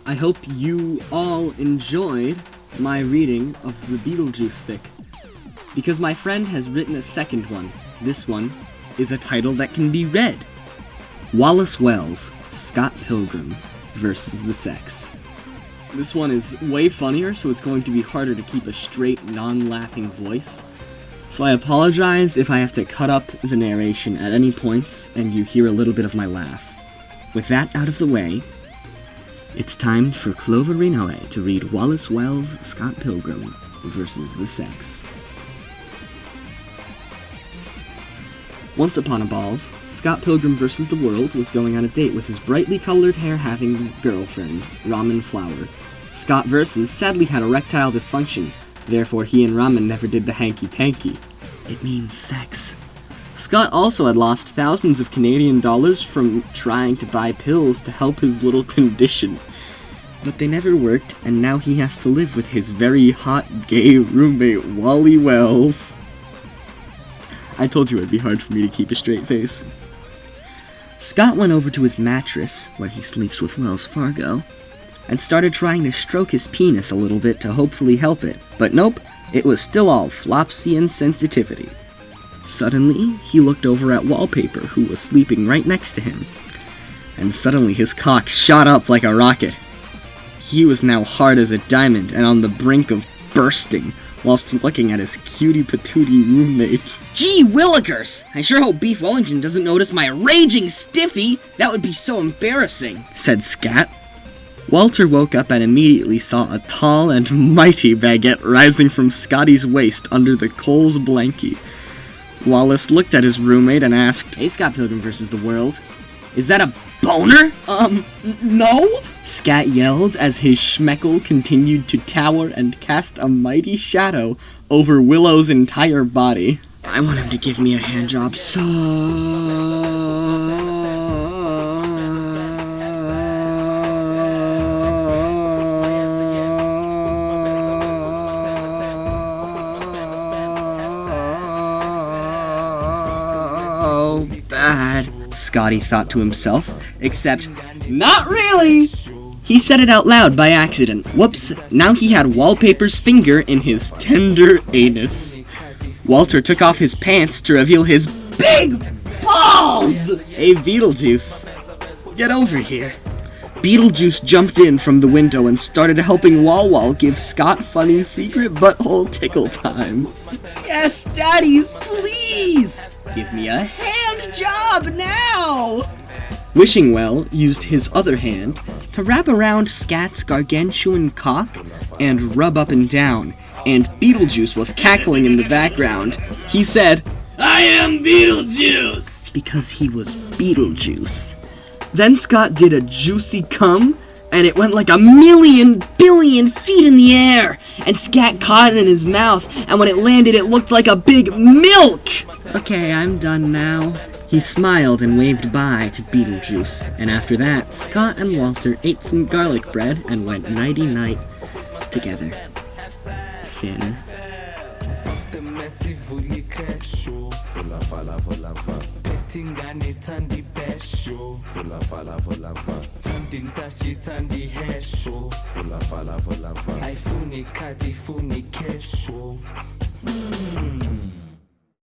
I hope you all enjoyed my reading of the Beetlejuice fic, because my friend has written a second one. This one is a title that can be read. Wallace Wells, Scott Pilgrim versus the Sex. This one is way funnier, so it's going to be harder to keep a straight, non-laughing voice. So I apologize if I have to cut up the narration at any points and you hear a little bit of my laugh. With that out of the way, it's time for Clover Rinoe to read Wallace Wells' Scott Pilgrim versus the Sex. Once upon a balls, Scott Pilgrim vs. the World was going on a date with his brightly colored hair-having girlfriend, Ramen Flower. Scott versus sadly had erectile dysfunction, therefore he and Ramen never did the hanky-panky. It means sex. Scott also had lost thousands of Canadian dollars from trying to buy pills to help his little condition. But they never worked, and now he has to live with his very hot gay roommate, Wally Wells. I told you it'd be hard for me to keep a straight face. Scott went over to his mattress, where he sleeps with Wells Fargo, and started trying to stroke his penis a little bit to hopefully help it. But nope, it was still all flopsy and sensitivity. Suddenly, he looked over at Wallpaper, who was sleeping right next to him. And suddenly his cock shot up like a rocket. He was now hard as a diamond and on the brink of bursting, whilst looking at his cutie-patootie roommate. Gee willikers! I sure hope Beef Wellington doesn't notice my raging stiffy! That would be so embarrassing, said Scat. Walter woke up and immediately saw a tall and mighty baguette rising from Scotty's waist under the Cole's blankie. Wallace looked at his roommate and asked, "Hey, Scott Pilgrim vs. the World, is that a boner?" No? Scat yelled as his schmeckle continued to tower and cast a mighty shadow over Willow's entire body. I want him to give me a handjob so bad, Scotty thought to himself, except, not really! He said it out loud by accident. Whoops, now he had Wallpaper's finger in his tender anus. Walter took off his pants to reveal his big balls! Hey, Beetlejuice, get over here. Beetlejuice jumped in from the window and started helping Wall give Scott Funny's secret butthole tickle time. Yes, daddies, please! Give me a hand job now! Wishing Well used his other hand to wrap around Scat's gargantuan cock and rub up and down, and Beetlejuice was cackling in the background. He said, "I am Beetlejuice!" because he was Beetlejuice. Then Scott did a juicy cum, and it went like a million billion feet in the air, and Scat caught it in his mouth, and when it landed it looked like a big milk! Okay, I'm done now. He smiled and waved bye to Beetlejuice, and after that, Scott and Walter ate some garlic bread and went nighty-night together. Finn. I